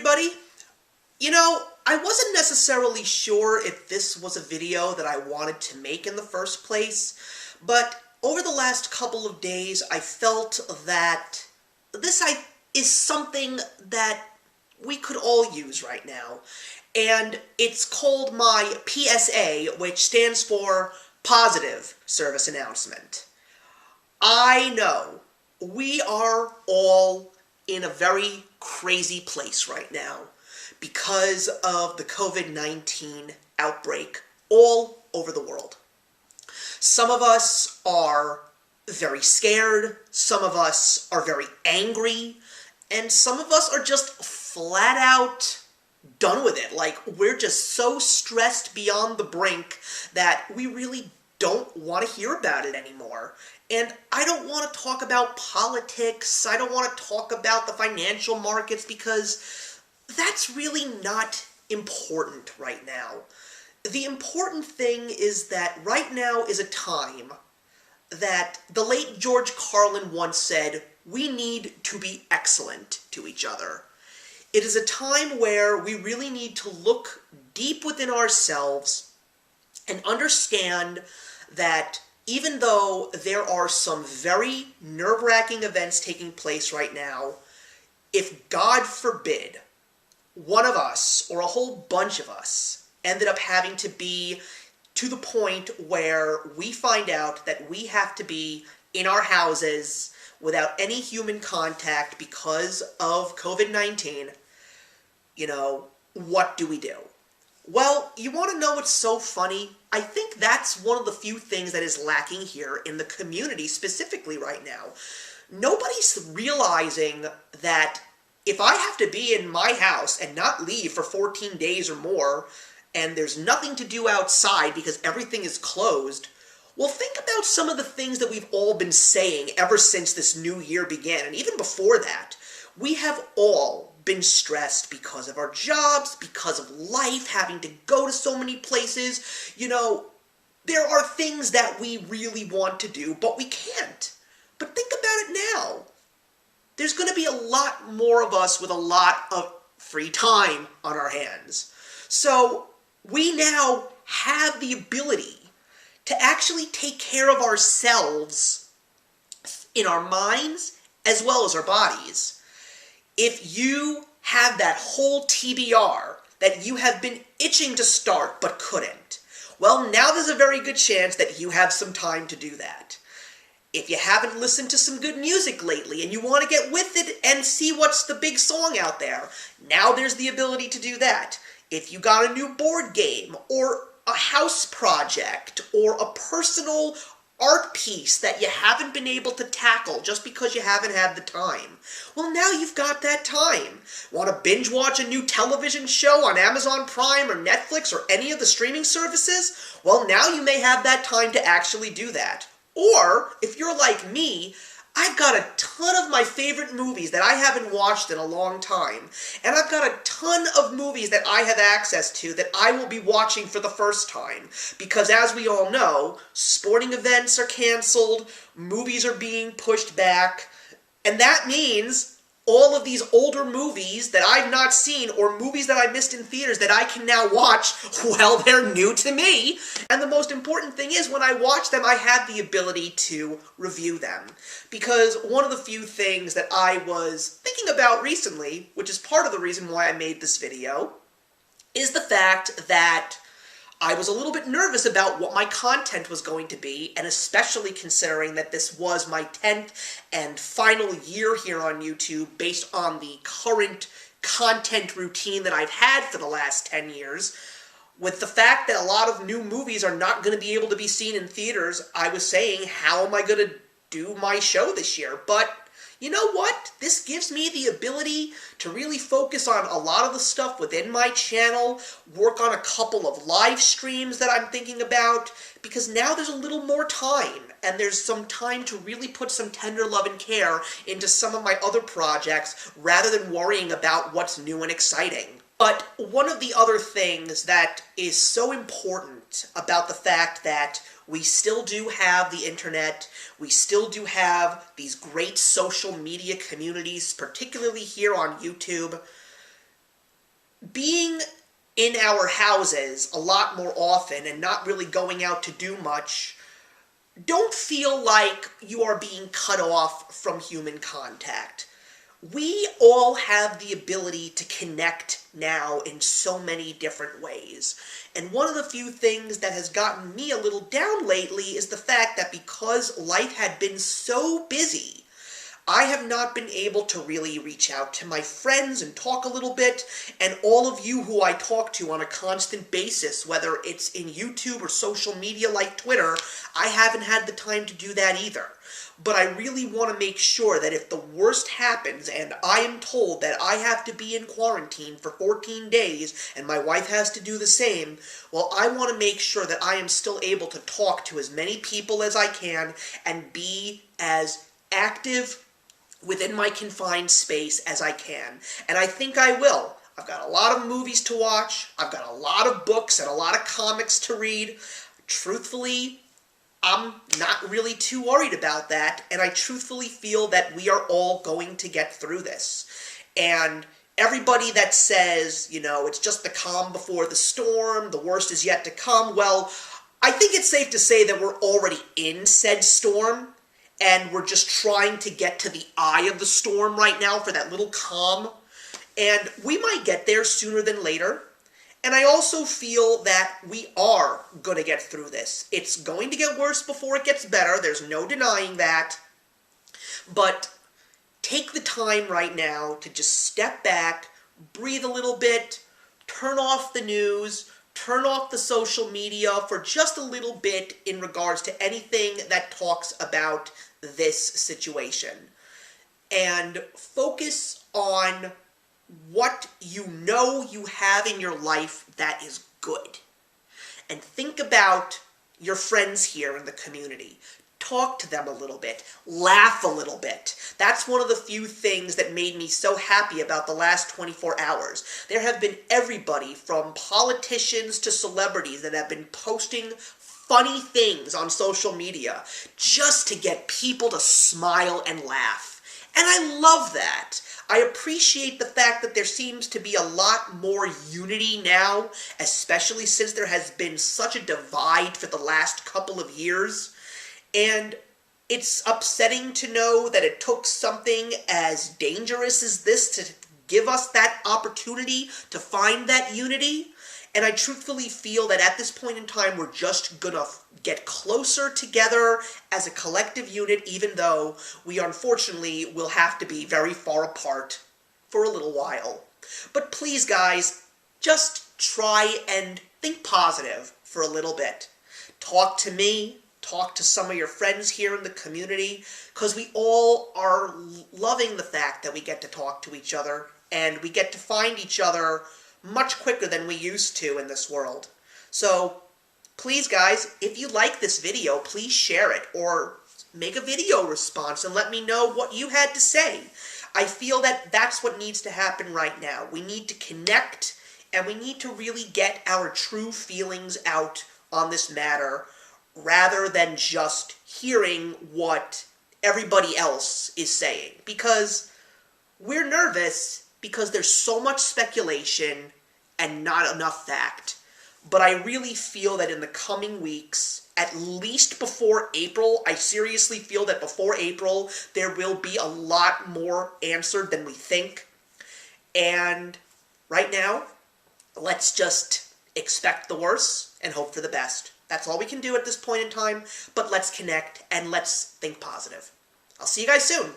everybody. I wasn't necessarily sure if this was a video that I wanted to make in the first place, but over the last couple of days I felt that this is something that we could all use right now. And it's called my P.S.A, which stands for Positive Service Announcement. I know we are all in a very crazy place right now because of the COVID-19 outbreak all over the world. Some of us are very scared, some of us are very angry, and some of us are just flat out done with it. Like, we're just so stressed beyond the brink that we really don't want to hear about it anymore. And I don't want to talk about politics, I don't want to talk about the financial markets, because that's really not important right now. The important thing is that right now is a time that the late George Carlin once said, we need to be excellent to each other. It is a time where we really need to look deep within ourselves and understand that even though there are some very nerve-wracking events taking place right now, if God forbid one of us or a whole bunch of us ended up having to be to the point where we find out that we have to be in our houses without any human contact because of COVID-19, what do we do? Well, you want to know what's so funny? I think that's one of the few things that is lacking here in the community specifically right now. Nobody's realizing that if I have to be in my house and not leave for 14 days or more, and there's nothing to do outside because everything is closed, well, think about some of the things that we've all been saying ever since this new year began, and even before that. We have all been stressed because of our jobs, because of life, having to go to so many places. There are things that we really want to do, but we can't. But think about it now. There's going to be a lot more of us with a lot of free time on our hands. So we now have the ability to actually take care of ourselves in our minds as well as our bodies. If you have that whole TBR that you have been itching to start but couldn't, well, now there's a very good chance that you have some time to do that. If you haven't listened to some good music lately and you want to get with it and see what's the big song out there, now there's the ability to do that. If you got a new board game, or a house project, or a personal art piece that you haven't been able to tackle just because you haven't had the time, well, now you've got that time. Want to binge watch a new television show on Amazon Prime or Netflix or any of the streaming services? Well, now you may have that time to actually do that. Or, if you're like me, I've got a ton of my favorite movies that I haven't watched in a long time, and I've got a ton of movies that I have access to that I will be watching for the first time, because as we all know, sporting events are canceled, movies are being pushed back, and that means all of these older movies that I've not seen, or movies that I missed in theaters that I can now watch, well, they're new to me. And the most important thing is, when I watch them, I have the ability to review them. Because one of the few things that I was thinking about recently, which is part of the reason why I made this video, is the fact that I was a little bit nervous about what my content was going to be, and especially considering that this was my 10th and final year here on YouTube based on the current content routine that I've had for the last 10 years. With the fact that a lot of new movies are not going to be able to be seen in theaters, I was saying, how am I going to do my show this year? But you know what? This gives me the ability to really focus on a lot of the stuff within my channel, work on a couple of live streams that I'm thinking about, because now there's a little more time, and there's some time to really put some tender love and care into some of my other projects, rather than worrying about what's new and exciting. But one of the other things that is so important about the fact that we still do have the internet, we still do have these great social media communities, particularly here on YouTube, being in our houses a lot more often and not really going out to do much, don't feel like you are being cut off from human contact. We all have the ability to connect now in so many different ways. And one of the few things that has gotten me a little down lately is the fact that because life had been so busy, I have not been able to really reach out to my friends and talk a little bit, and all of you who I talk to on a constant basis, whether it's in YouTube or social media like Twitter, I haven't had the time to do that either. But I really want to make sure that if the worst happens and I am told that I have to be in quarantine for 14 days and my wife has to do the same, well, I want to make sure that I am still able to talk to as many people as I can and be as active within my confined space as I can. And I think I will. I've got a lot of movies to watch, I've got a lot of books and a lot of comics to read. Truthfully, I'm not really too worried about that, and I truthfully feel that we are all going to get through this. And everybody that says, you know, it's just the calm before the storm, the worst is yet to come, well, I think it's safe to say that we're already in said storm, and we're just trying to get to the eye of the storm right now for that little calm. And we might get there sooner than later. And I also feel that we are going to get through this. It's going to get worse before it gets better. There's no denying that. But take the time right now to just step back, breathe a little bit, turn off the news, turn off the social media for just a little bit in regards to anything that talks about this situation. And focus on what you know you have in your life that is good. And think about your friends here in the community. Talk to them a little bit. Laugh a little bit. That's one of the few things that made me so happy about the last 24 hours. There have been everybody from politicians to celebrities that have been posting funny things on social media just to get people to smile and laugh. And I love that. I appreciate the fact that there seems to be a lot more unity now, especially since there has been such a divide for the last couple of years. And it's upsetting to know that it took something as dangerous as this to give us that opportunity to find that unity. And I truthfully feel that at this point in time, we're just gonna get closer together as a collective unit, even though we unfortunately will have to be very far apart for a little while. But please, guys, just try and think positive for a little bit. Talk to me, talk to some of your friends here in the community, because we all are loving the fact that we get to talk to each other, and we get to find each other much quicker than we used to in this world. So, please guys, if you like this video, please share it, or make a video response and let me know what you had to say. I feel that that's what needs to happen right now. We need to connect, and we need to really get our true feelings out on this matter, rather than just hearing what everybody else is saying. Because we're nervous, because there's so much speculation and not enough fact. But I really feel that in the coming weeks, at least before April, I seriously feel that before April, there will be a lot more answered than we think. And right now, let's just expect the worst and hope for the best. That's all we can do at this point in time, but let's connect and let's think positive. I'll see you guys soon.